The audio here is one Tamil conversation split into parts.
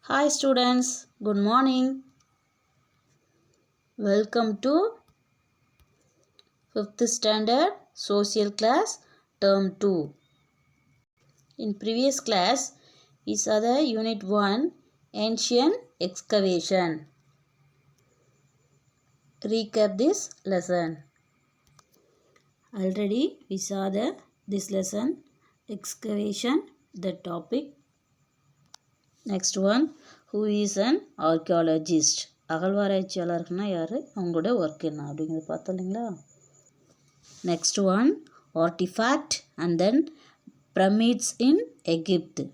Hi students, good morning. Welcome to 5th standard social class term 2. In previous class, we saw the unit 1 ancient excavation. Recap this lesson. Already we saw this lesson excavation, the topic. Next one, who is an archaeologist? அகழ்வாராய்ச்சியாளர்னா யார், அவங்களோட ஒர்க் என்ன அப்படிங்கிறது பார்த்தோம் இல்லைங்களா. Next one artifact and then pyramids in Egypt.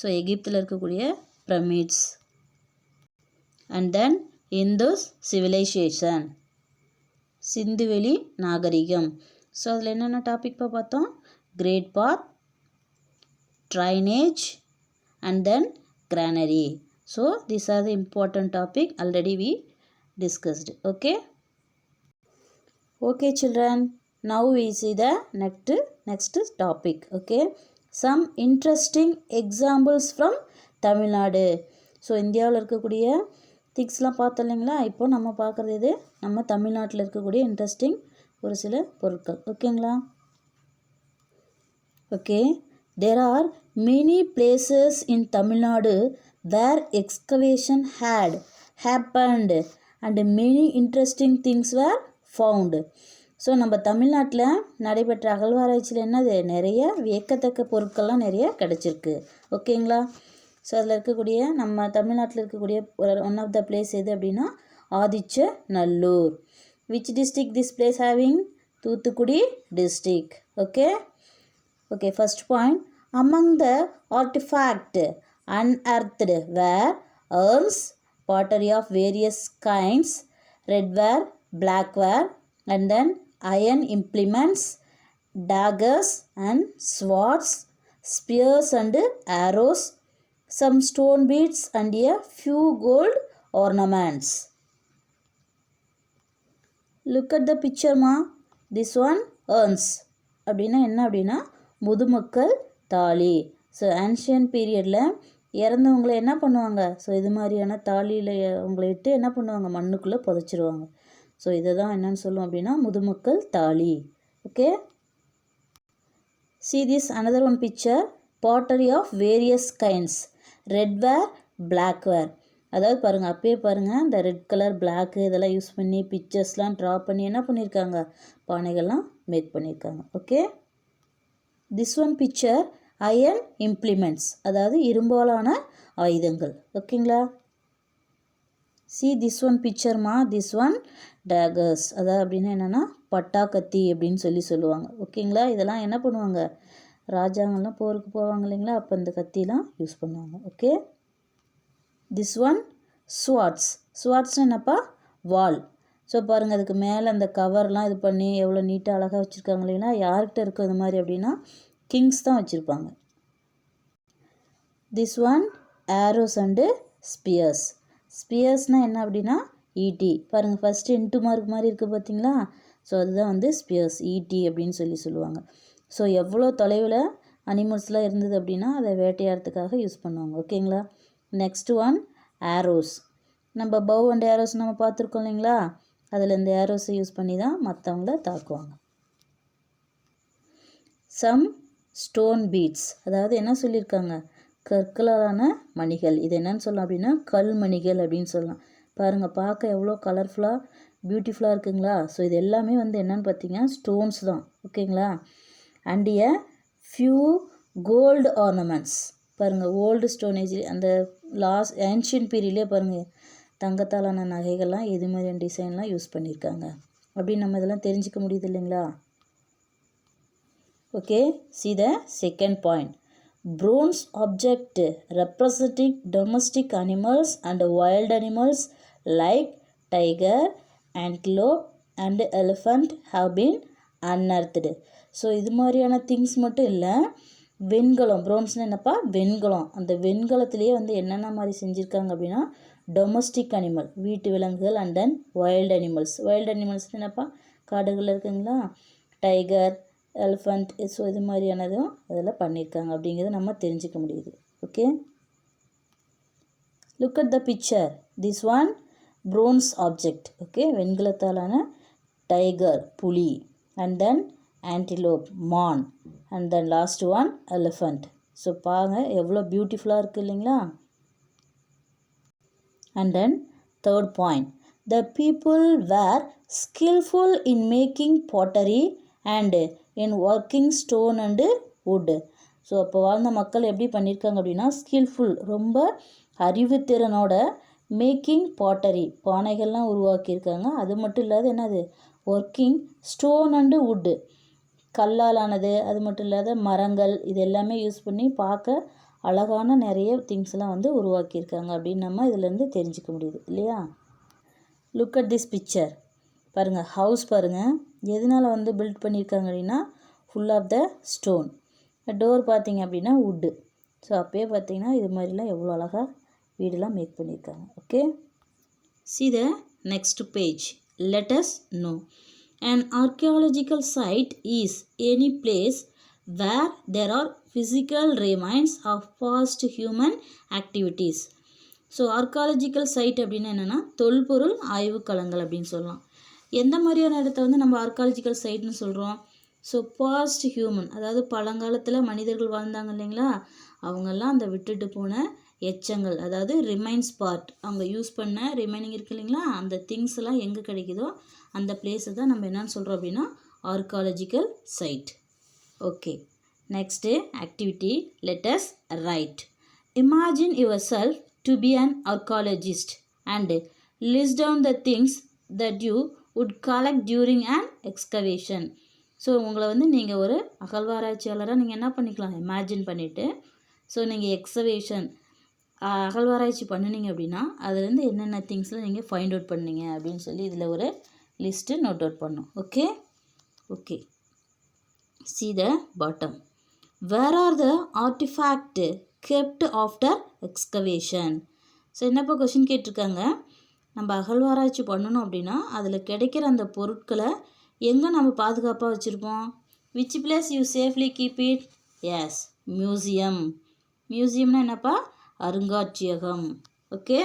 So எகிப்தில் இருக்கக்கூடிய pyramids and then Indus civilisation, சிந்துவெளி நாகரிகம். ஸோ அதில் என்னென்ன டாபிக் பார்த்தோம், great bath, drainage and then granary. So these are the important topic already we discussed. Okay children, now we see the next topic. Okay, some interesting examples from Tamil Nadu. So இந்தியாவில் இருக்கக்கூடிய திங்ஸ்லாம் பார்த்தோம் இல்லைங்களா. இப்போ நம்ம பார்க்குறது இது நம்ம தமிழ்நாட்டில் இருக்கக்கூடிய இன்ட்ரெஸ்டிங் ஒரு சில பொருட்கள். ஓகேங்களா. Okay, there are many places in Tamil Nadu where excavation had happened and many interesting things were found. So நம்ம தமிழ்நாட்டில் நடைபெற்ற அகழ்வாராய்ச்சியில் என்னது, நிறைய வியக்கத்தக்க பொருட்கள்லாம் நிறைய கிடச்சிருக்கு. ஓகேங்களா. ஸோ அதில் இருக்கக்கூடிய நம்ம தமிழ்நாட்டில் இருக்கக்கூடிய ஒன் ஆஃப் த பிளேஸ் எது அப்படின்னா Adichanallur. Which district this place having? Thoothukudi district. Okay, first point, among the artifact unearthed were urns, pottery of various kinds, redware, blackware, and then iron implements, daggers and swords, spears and arrows, some stone beads and a few gold ornaments. Look at the picture ma. This one urns அப்படின்னா என்ன அப்படின்னா முதுமக்கள் தாலி. ஸோ ஆன்ஷியன் பீரியடில் இறந்தவங்களை என்ன பண்ணுவாங்க, ஸோ இது மாதிரியான தாலியில் அவங்களை இட்டு என்ன பண்ணுவாங்க, மண்ணுக்குள்ளே புதைச்சிருவாங்க. ஸோ இதை தான் என்னன்னு சொல்லுவோம் அப்படின்னா முதுமக்கள் தாலி. Okay, see this another one picture, pottery of various kinds, redware, blackware. அதாவது பாருங்கள், அப்பயே பாருங்கள், இந்த ரெட் கலர் பிளாக்கு இதெல்லாம் யூஸ் பண்ணி பிக்சர்ஸ்லாம் ட்ரா பண்ணி என்ன பண்ணியிருக்காங்க, பானைகள்லாம் மேக் பண்ணியிருக்காங்க. Okay, this one picture iron implements, அதாவது இரும்பாலான ஆயுதங்கள். ஓகேங்களா. சி திஸ் ஒன் பிக்சர்மா, திஸ் ஒன் டேகர்ஸ், அதாவது அப்படின்னா என்னென்னா பட்டாக்கத்தி அப்படின்னு சொல்லுவாங்க. ஓகேங்களா. இதெல்லாம் என்ன பண்ணுவாங்க, ராஜாங்கள்லாம் போருக்கு போவாங்க இல்லைங்களா, அப்போ இந்த கத்திலாம் யூஸ் பண்ணுவாங்க. Okay, this one swords. ஸ்வாட்ஸ்னு என்னப்பா, வால். ஸோ பாருங்கள், அதுக்கு மேலே அந்த கவர்லாம் இது பண்ணி எவ்வளோ நீட்டாக அழகாக வச்சுருக்காங்க இல்லைங்களா. யார்கிட்ட இருக்கும் இது மாதிரி அப்படின்னா கிங்ஸ் தான் வச்சுருப்பாங்க. This one arrows and spears. ஸ்பியர்ஸ்னால் என்ன அப்படின்னா ஈட்டி. பாருங்கள், ஃபஸ்ட்டு இன்ட்டு மார்க் மாதிரி இருக்குது பார்த்தீங்களா. ஸோ அதுதான் வந்து ஸ்பியர்ஸ், ஈட்டி அப்படின்னு சொல்லுவாங்க. ஸோ எவ்வளோ தொலைவில் அனிமல்ஸ்லாம் இருந்தது அப்படின்னா அதை வேட்டையாடுறதுக்காக யூஸ் பண்ணுவாங்க. ஓகேங்களா. Next one arrows. நம்ம பவ் அண்ட் ஆரோஸ் நம்ம பார்த்துருக்கோம் இல்லைங்களா, அதில் இந்த ஆரோஸை யூஸ் பண்ணி தான் மற்றவங்கள தாக்குவாங்க. சம் ஸ்டோன் பீட்ஸ், அதாவது என்ன சொல்லியிருக்காங்க, கற்களாலான மணிகள். இது என்னன்னு சொல்லலாம் அப்படின்னா கல் மணிகள் அப்படின்னு சொல்லலாம். பாருங்கள், பார்க்க எவ்வளோ கலர்ஃபுல்லாக பியூட்டிஃபுல்லாக இருக்குங்களா. ஸோ இது எல்லாமே வந்து என்னன்னு பார்த்தீங்கன்னா ஸ்டோன்ஸ் தான். ஓகேங்களா. And a few gold ornaments. பாருங்கள், ஓல்டு ஸ்டோனேஜ் அந்த ஏன்ஷியன் பீரியட்லேயே பாருங்கள் தங்கத்தாலான நகைகள்லாம் எது மாதிரியான டிசைன்லாம் யூஸ் பண்ணியிருக்காங்க அப்படின்னு நம்ம இதெல்லாம் தெரிஞ்சிக்க முடியுது இல்லைங்களா. Okay, see the second point, bronze object representing domestic animals and wild animals like tiger, antelope and elephant have been unearthed. So இது மாதிரியான திங்ஸ் மட்டும் இல்லை, வெண்கலம், ப்ரோன்ஸ்னு என்னப்பா, வெண்கலம். அந்த வெண்கலத்திலேயே வந்து என்னென்ன மாதிரி செஞ்சுருக்காங்க அப்படின்னா டொமஸ்டிக் அனிமல், வீட்டு விலங்குகள், and then wild animals. Wild animals என்னப்பா, காடுகளில் இருக்குங்களா, டைகர், எலிஃபண்ட். ஸோ இது மாதிரியானதும் அதில் பண்ணியிருக்காங்க அப்படிங்கிறத நம்ம தெரிஞ்சிக்க முடியுது. Okay, Look at the picture. This one bronze object. Okay, வெண்கலத்தாலான tiger, புலி, and then antelope, மான், and then last one elephant. So பாருங்க எவ்வளோ பியூட்டிஃபுல்லாக இருக்குது இல்லைங்களா? And then third point, the people were skillful in making pottery and in working stone and wood. So அப்போ வாழ்ந்த மக்கள் எப்படி பண்ணியிருக்காங்க அப்படின்னா ஸ்கில்ஃபுல், ரொம்ப அறிவுத்திறனோட மேக்கிங் பாட்டரி, பானைகள்லாம் உருவாக்கியிருக்காங்க. அது மட்டும் இல்லாத என்னது ஒர்க்கிங் ஸ்டோன் அண்டு வுட்டு, கல்லாலானது, அது மட்டும் இல்லாத மரங்கள், இது எல்லாமே யூஸ் பண்ணி பார்க்க அழகான நிறைய திங்ஸ்லாம் வந்து உருவாக்கியிருக்காங்க அப்படின்னு நம்ம இதிலேருந்து தெரிஞ்சுக்க முடியுது இல்லையா? Look at this picture. பாருங்கள், ஹவுஸ் பாருங்கள் எதனால் வந்து பில்ட் பண்ணியிருக்காங்க அப்படின்னா full of the stone. Door பார்த்தீங்க அப்படின்னா வுட்டு. ஸோ அப்போயே பார்த்தீங்கன்னா இது மாதிரிலாம் எவ்வளோ அழகாக வீடெல்லாம் மேக் பண்ணியிருக்காங்க. Okay, see the next page. Let us know. An archaeological site is any place where there are physical remains of past human activities. So archaeological site அப்படின்னு என்னென்னா தொல்பொருள் ஆய்வுக்களங்கள் அப்படின்னு சொல்லலாம். எந்த மாதிரியான இடத்த வந்து நம்ம ஆர்காலஜிக்கல் சைட்னு சொல்கிறோம்? ஸோ பாஸ்ட் ஹியூமன், அதாவது பழங்காலத்தில் மனிதர்கள் வாழ்ந்தாங்க இல்லைங்களா, அவங்கெல்லாம் அந்த விட்டுட்டு போன எச்சங்கள், அதாவது ரிமைன்ஸ் பார்ட், அவங்க யூஸ் பண்ண ரிமைனிங் இருக்குது இல்லைங்களா, அந்த திங்ஸ் எல்லாம் எங்கே கிடைக்குதோ அந்த பிளேஸை தான் நம்ம என்னன்னு சொல்கிறோம் அப்படின்னா archaeological site. Okay, next activity. Let us write. Imagine yourself to be an archaeologist and list down the things that you would collect during an excavation. So உங்களை வந்து நீங்கள் ஒரு அகழ்வாராய்ச்சியாளராக நீங்கள் என்ன பண்ணிக்கலாம், இமேஜின் பண்ணிவிட்டு, ஸோ நீங்கள் எக்ஸவேஷன் அகழ்வாராய்ச்சி பண்ணினீங்க அப்படின்னா அதுலேருந்து என்னென்ன திங்ஸ்லாம் நீங்கள் ஃபைண்ட் அவுட் பண்ணீங்க அப்படின்னு சொல்லி இதில் ஒரு லிஸ்ட்டு நோட் அவுட் பண்ணணும். Okay okay, see the bottom. Where are the artifact kept after excavation? So என்னப்போ கொஷின் கேட்டிருக்காங்க, நம்ம அகழ்வாராய்ச்சி பண்ணணும் அப்படின்னா அதில் கிடைக்கிற அந்த பொருட்களை எங்கே நம்ம பாதுகாப்பாக வச்சுருப்போம்? Which place you safely keep it? Yes, museum. மியூசியம்னா என்னப்பா? அருங்காட்சியகம். ஓகே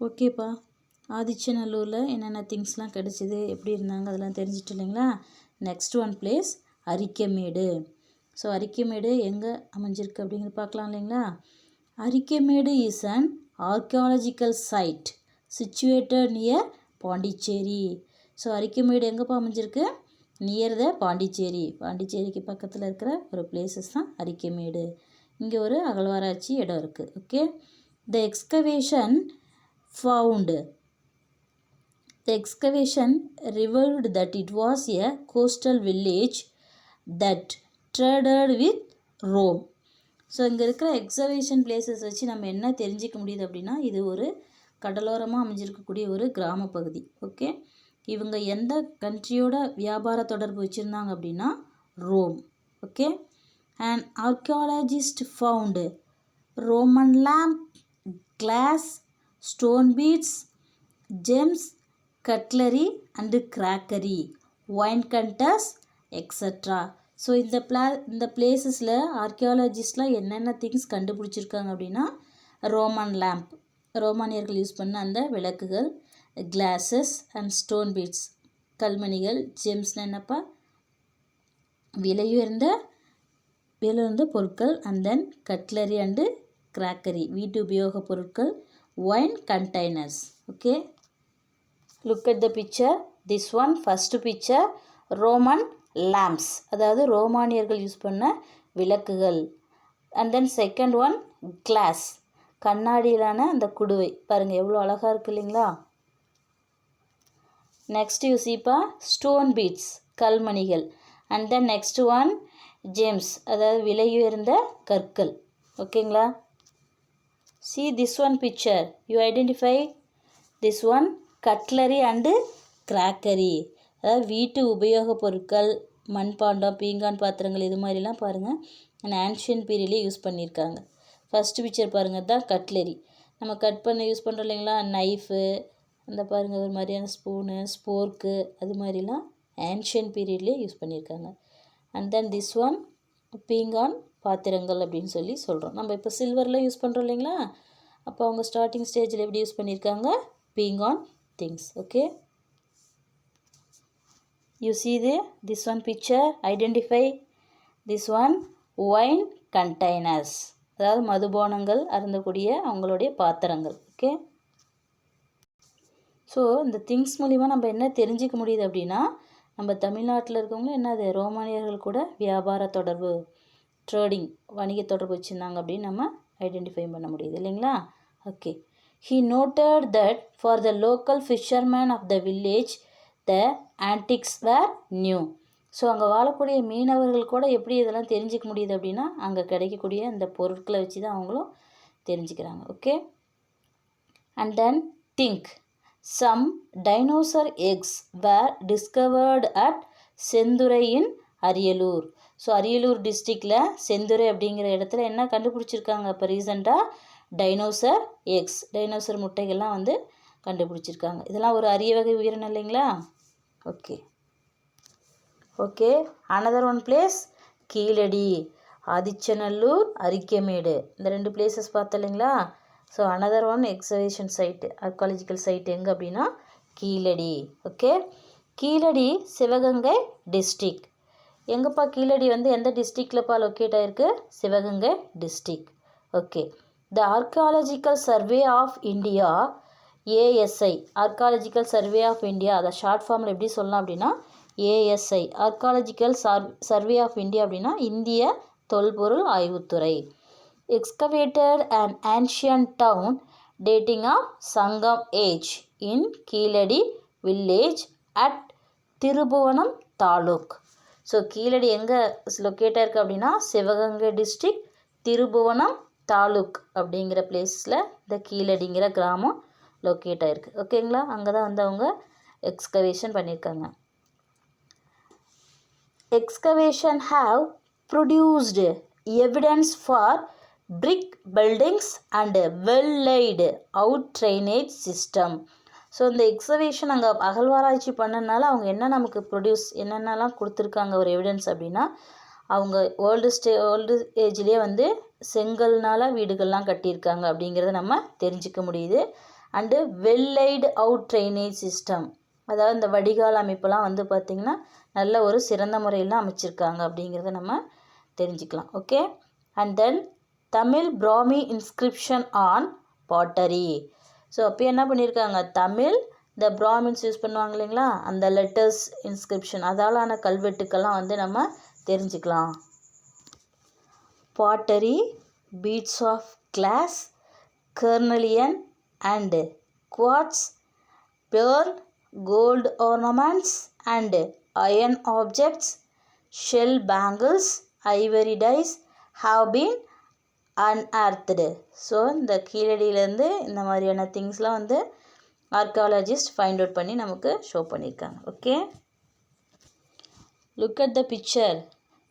ஓகேப்பா, ஆதிச்சநல்லூரில் என்னென்ன திங்ஸ்லாம் கிடச்சிது, எப்படி இருந்தாங்க, அதெல்லாம் தெரிஞ்சிட்டு இல்லைங்களா? Next one place Arikamedu. So Arikamedu எங்கே அமைஞ்சிருக்கு அப்படிங்கிறது பார்க்கலாம் இல்லைங்களா? Arikamedu is an archaeological site situated near Pondicherry. So Arikamedu எங்கேப்பா அமைஞ்சிருக்கு? Near the Pondicherry. பாண்டிச்சேரிக்கு பக்கத்தில் இருக்கிற ஒரு பிளேசஸ் தான் அரிக்கமேடு. இங்கே ஒரு அகழ்வாராய்ச்சி இடம் இருக்குது. Okay, the excavation found. The excavation revealed that it was a coastal village that traded with Rome. So இங்கே இருக்கிற எக்ஸவேஷன் பிளேசஸ் வச்சு நம்ம என்ன தெரிஞ்சிக்க முடியுது அப்படின்னா இது ஒரு கடலோரமாக அமைஞ்சிருக்கக்கூடிய ஒரு கிராம பகுதி. ஓகே, இவங்க எந்த கண்ட்ரியோட வியாபார தொடர்பு வச்சுருந்தாங்க அப்படின்னா Rome. Okay, and archaeologist found Roman lamp, glass, stone beads, gems, cutlery and crockery, wine containers, extra. So இந்த பிளேசஸில் ஆர்கியாலஜிஸ்ட்லாம் என்னென்ன திங்ஸ் கண்டுபிடிச்சிருக்காங்க அப்படின்னா ரோமன் லேம்ப், ரோமானியர்கள் யூஸ் பண்ண அந்த விளக்குகள், கிளாஸஸ் அண்ட் ஸ்டோன் பீட்ஸ், கல்மணிகள், ஜெம்ஸ்னா என்னப்பா விலையுயர்ந்த பொருட்கள், and then cutlery and crockery வீட்டு உபயோக பொருட்கள், wine containers. Okay, look at the picture. This one first picture Roman lamps, அதாவது ரோமானியர்கள் யூஸ் பண்ண விளக்குகள். And then second one glass, கண்ணாடியிலான அந்த குடுவை. பாருங்கள் எவ்வளோ அழகாக இருக்குது இல்லைங்களா? நெக்ஸ்ட் யூ சீப்பா ஸ்டோன் பீட்ஸ், கல்மணிகள். And then next one gems, அதாவது விலையுயர்ந்த கற்கள். ஓகேங்களா? see this one picture, you identify this one cutlery and crockery, அதாவது வீட்டு உபயோக பொருட்கள், மண்பாண்டம், பீங்கான் பாத்திரங்கள், இது மாதிரிலாம் பாருங்கள் ஆன்ஷியன் பீரியட்லேயே யூஸ் பண்ணியிருக்காங்க. ஃபஸ்ட்டு பிக்சர் பாருங்கள் தான் கட்லரி, நம்ம கட் பண்ண யூஸ் பண்ணுறோம் இல்லைங்களா, நைஃபு, அந்த பாருங்கள் ஒரு மாதிரியான ஸ்பூனு, ஸ்போர்க்கு, அது மாதிரிலாம் ஆன்ஷியன் பீரியட்லேயே யூஸ் பண்ணியிருக்காங்க. அண்ட் தென் திஸ் ஒன் பீங்கான் பாத்திரங்கள் அப்படின்னு சொல்லி சொல்கிறோம். நம்ம இப்போ சில்வரில் யூஸ் பண்ணுறோம் இல்லைங்களா, அப்போ அவங்க ஸ்டார்டிங் ஸ்டேஜில் எப்படி யூஸ் பண்ணியிருக்காங்க, being on things. Okay, you see this one picture, identify this one, wine containers, அதாவது மதுபானங்கள் அருந்தக்கூடிய அவங்களுடைய பாத்திரங்கள். ஓகே, ஸோ இந்த திங்ஸ் மூலிமா நம்ம என்ன தெரிஞ்சிக்க முடியுது அப்படின்னா, நம்ம தமிழ்நாட்டில் இருக்கவங்களும் என்னது ரோமானியர்கள் கூட வியாபார தொடர்பு, ட்ரேடிங், வணிக தொடர்பு வச்சுருந்தாங்க அப்படின்னு நம்ம ஐடென்டிஃபை பண்ண முடியுது இல்லைங்களா. Okay, he noted that for the local fishermen of the village the antiques were new. So அங்கே வாழக்கூடிய மீனவர்கள் கூட எப்படி இதெல்லாம் தெரிஞ்சிக்க முடியுது அப்படின்னா, அங்கே கிடைக்கக்கூடிய அந்த பொருட்களை வச்சு தான் அவங்களும் தெரிஞ்சுக்கிறாங்க. Okay, and then think, some dinosaur eggs were discovered at Senthurai in Ariyalur. So Ariyalur டிஸ்ட்ரிக்டில் செந்துறை அப்படிங்கிற இடத்துல என்ன கண்டுபிடிச்சிருக்காங்க இப்போ ரீசெண்டாக, டைனோசர் எக்ஸ், டைனோசர் முட்டைகள்லாம் வந்து கண்டுபிடிச்சிருக்காங்க. இதெல்லாம் ஒரு அரிய வகை உயிரினம் இல்லைங்களா. Okay okay, another one place Keezhadi, Adichanallur, Arikamedu, இந்த 2 பிளேசஸ் பார்த்தோம் இல்லைங்களா. So another one excavation site, archaeological site எங்கே அப்படின்னா கீழடி. Okay, Keezhadi Sivaganga district. எங்கப்பா கீழடி வந்து எந்த டிஸ்ட்ரிக்ட்லப்பா லொக்கேட் ஆகிருக்கு, Sivaganga district. Okay, the archaeological survey of India, ASI, archaeological survey of India, அதை ஷார்ட் ஃபார்மில் எப்படி சொல்லலாம் அப்படின்னா ASI, archaeological survey of India அப்படின்னா இந்திய தொல்பொருள் ஆய்வுத்துறை. Excavated and ancient down dating of Sangam age in Keezhadi village at Thiruppuvanam taluk. So Keezhadi எங்கே லொக்கேட் ஆயிருக்கு அப்படின்னா சிவகங்கை டிஸ்ட்ரிக், திருபுவனம் தாலுக் அப்படிங்கிற பிளேஸில் இந்த கீழடிங்கிற கிராமம் லொக்கேட் ஆகிருக்கு. ஓகேங்களா, அங்கே தான் வந்து அவங்க எக்ஸ்கவேஷன் பண்ணியிருக்காங்க. Excavation have produced evidence for brick buildings and well-laid out drainage system. So இந்த எக்ஸவேஷன் அங்கே அகழ்வாராய்ச்சி பண்ணனால அவங்க என்ன நமக்கு என்னென்னலாம் கொடுத்துருக்காங்க ஒரு எவிடன்ஸ் அப்படின்னா, அவங்க ஓல்டு ஏஜ்லேயே வந்து செங்கல்னால் வீடுகள்லாம் கட்டியிருக்காங்க அப்படிங்கிறத நம்ம தெரிஞ்சிக்க முடியுது. And well-laid out drainage system, அதாவது இந்த வடிகால் அமைப்பெல்லாம் வந்து பார்த்திங்கன்னா நல்ல ஒரு சிறந்த முறையில் அமைச்சிருக்காங்க அப்படிங்கிறத நம்ம தெரிஞ்சுக்கலாம். Okay, and then Tamil Brahmi inscription on pottery. So அப்போ என்ன பண்ணியிருக்காங்க, தமிழ் இந்த பிராமின்ஸ் யூஸ் பண்ணுவாங்க இல்லைங்களா, அந்த லெட்டர்ஸ் இன்ஸ்கிரிப்ஷன் அதாலான கல்வெட்டுக்கெல்லாம் வந்து நம்ம தெரிஞ்சுக்கலாம். Pottery, beads of glass, carnelian and quartz, pearl, gold ornaments and iron objects, shell bangles, ivory dies have been unearthed. So இந்த கீழடியிலேருந்து இந்த மாதிரியான திங்ஸ்லாம் வந்து ஆர்காலஜிஸ்ட் ஃபைண்ட் அவுட் பண்ணி நமக்கு ஷோ பண்ணியிருக்காங்க. Okay, look at the picture,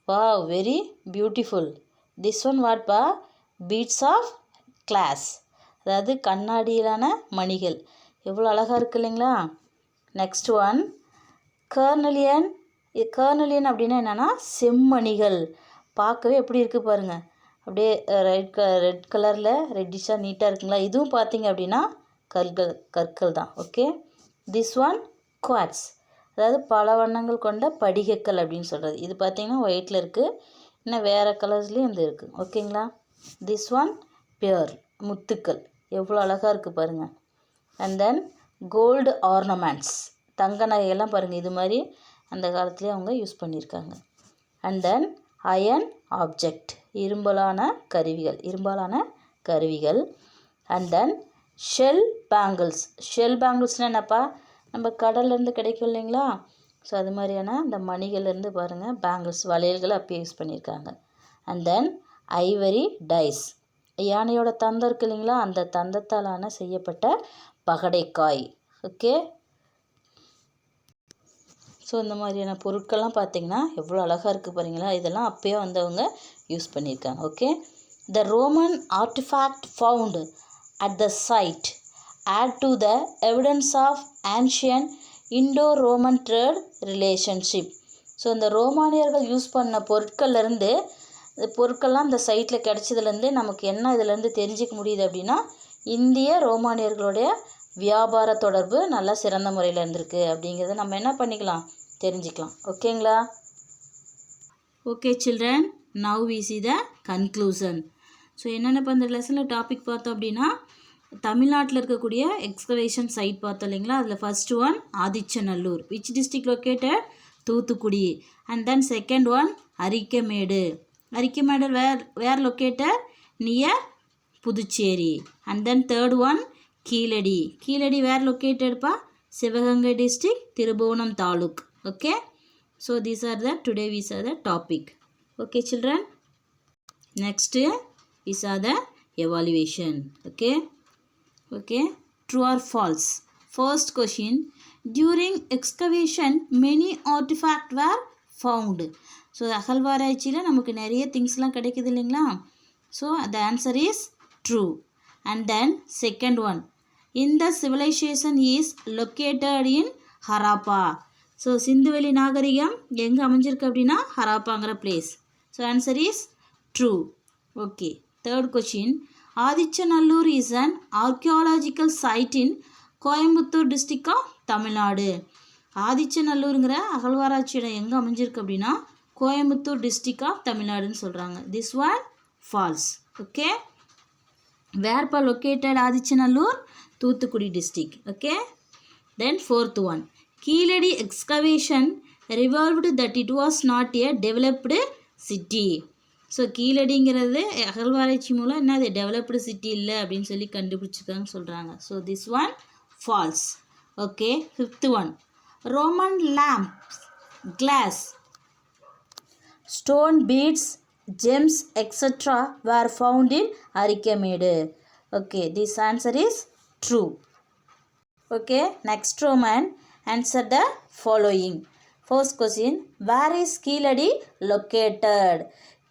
wow, very beautiful. this one what pa, beads of glass, அதாவது கண்ணாடியிலான மணிகள், எவ்வளோ அழகாக இருக்குது இல்லைங்களா. Next one கர்னலியன். கர்னலியன் அப்படின்னா என்னென்னா செம்மணிகள், பார்க்கவே எப்படி இருக்குது பாருங்கள், அப்படியே ரெட் கலரில் ரெட்டிஷாக நீட்டாக இருக்குங்களா. இதுவும் பார்த்திங்க அப்படின்னா கற்கள் தான். ஓகே, திஸ் ஒன் குவாட்ஸ், அதாவது பல வண்ணங்கள் கொண்ட படிகக்கல் அப்படின்னு சொல்கிறது. இது பார்த்திங்கன்னா ஒயிட்டில் இருக்குது, இன்னும் வேறு கலர்ஸ்லேயும் இது இருக்குது. ஓகேங்களா. திஸ் ஒன் பியர், முத்துக்கள், எவ்வளோ அழகாக இருக்குது பாருங்கள். அண்ட் தென் கோல்டு ஆர்னமெண்ட்ஸ், தங்க நகையெல்லாம் பாருங்கள், இது மாதிரி அந்த காலத்துலேயே அவங்க யூஸ் பண்ணியிருக்காங்க. அண்ட் தென் அயன் ஆப்ஜெக்ட், இரும்பாலான கருவிகள். And then shell bangles. Shell பேங்கிள்ஸ்னால் என்னப்பா, நம்ம கடல்லேருந்து கிடைக்கும் இல்லைங்களா, ஸோ அது மாதிரியான இந்த மணிகள்லேருந்து பாருங்கள் பேங்கிள்ஸ், வளையல்களை அப்பயே யூஸ் பண்ணியிருக்காங்க. அண்ட் தென் ஐவரி டைஸ், யானையோட தந்தம் இருக்குது இல்லைங்களா, அந்த தந்தத்தாலான செய்யப்பட்ட பகடைக்காய். ஓகே, ஸோ இந்த மாதிரியான பொருட்கள்லாம் பார்த்திங்கன்னா எவ்வளோ அழகாக இருக்குது பாருங்களா, இதெல்லாம் அப்பயே வந்து அவங்க யூஸ் பண்ணியிருக்காங்க. Okay, the Roman artifact found at the site add to the evidence of ancient Indo-Roman trade relationship. So இந்த ரோமானியர்கள் யூஸ் பண்ண பொருட்கள்லேருந்து பொருட்கள்லாம் இந்த சைட்டில் கிடைச்சதுலேருந்து நமக்கு என்ன இதிலேருந்து தெரிஞ்சிக்க முடியுது அப்படின்னா இந்திய ரோமானியர்களுடைய வியாபார தொடர்பு நல்லா சிறந்த முறையில் இருந்திருக்கு அப்படிங்கிறத நம்ம என்ன பண்ணிக்கலாம், தெரிஞ்சுக்கலாம். ஓகேங்களா? Okay children, now we see the conclusion. So என்னென்ன இப்போ இந்த லெசனில் டாபிக் பார்த்தோம் அப்படின்னா தமிழ்நாட்டில் இருக்கக்கூடிய எக்ஸ்கவேஷன் சைட் பார்த்தோம் இல்லைங்களா. அதில் first one Adichanallur, which district located, Thoothukudi. And then second one Arikamedu. Arikamedu where located, near Puducherry. And then third one Keezhadi. Keezhadi where லொக்கேட்டட்ப்பா, Sivaganga district, Thiruppuvanam taluk. Okay, so these are the topic. Okay children, next we saw the evaluation. Okay, true or false. First question, during excavation many artifacts were found. So அகழ்வாராய்ச்சியில் நமக்கு நிறைய திங்ஸ்லாம் கிடைக்குது இல்லைங்களா. So the answer is true. And then second one, in the civilization is located in Harappa. So சிந்துவெளி நாகரிகம் எங்கே அமைஞ்சிருக்கு அப்படின்னா ஹராப்பாங்கிற place. So answer is true. Okay, third question, Adichanallur is an archaeological site in Coimbatore district of Tamil Nadu. ஆதிச்சநல்லூருங்கிற அகழ்வாராய்ச்சி இடம் எங்கே அமைஞ்சிருக்கு அப்படின்னா கோயம்புத்தூர் டிஸ்ட்ரிக்ட் ஆஃப் தமிழ்நாடுன்னு சொல்கிறாங்க. This one falls. ஓகே, வேர்ப்பா located Adichanallur, Thoothukudi district. Okay, then fourth one, Keezhadi excavation revealed that it was not a developed city. So கீழடிங்கிறது அகழ்வாராய்ச்சி மூலம் என்ன, அது டெவலப்டு சிட்டி இல்லை அப்படின்னு சொல்லி கண்டுபிடிச்சிருக்காங்கன்னு சொல்கிறாங்க. So this one falls. Okay, fifth one, Roman lamps, glass, stone beads, gems etcetera were found in Arikamedu. Okay, this answer is true. Okay, next Roman, answer the following. First question, where is Keeladi located?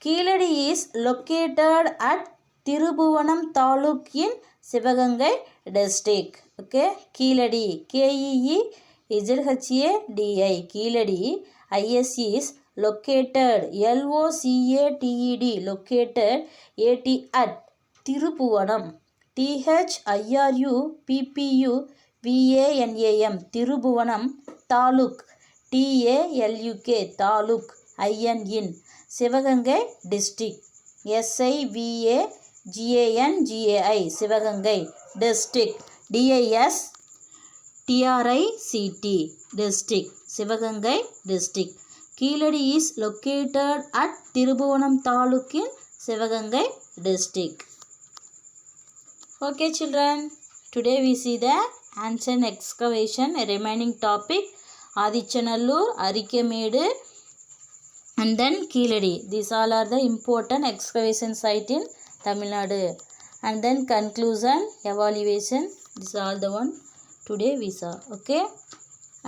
Keeladi is located at Thirubuvanam Taluk in Sivagangai district. Okay, Keeladi, K-E-E-Z-H-A-D-I, Keeladi, I-S is located, L-O-C-A-T-E-D, located, A-T at Thirubuvanam, T-H-I-R-U-P-P-U VANAM, Thiruppuvanam, taluk, TALUK, taluk, IN, Sivagangai district, SIVAGANGAI, Sivagangai district, DISTRICT, district, Sivagangai district. Keezhadi is located at Thiruppuvanam taluk in Sivagangai district. Okay children, today we see the ancient excavation remaining topic, Adichanallur, Arikkamedu and then Keeladi. These all are the important excavation site in Tamil Nadu. And then conclusion, evaluation, this is all the one today we saw. Okay,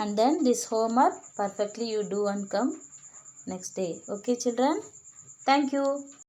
and then this homework perfectly you do and come next day. Okay children, thank you.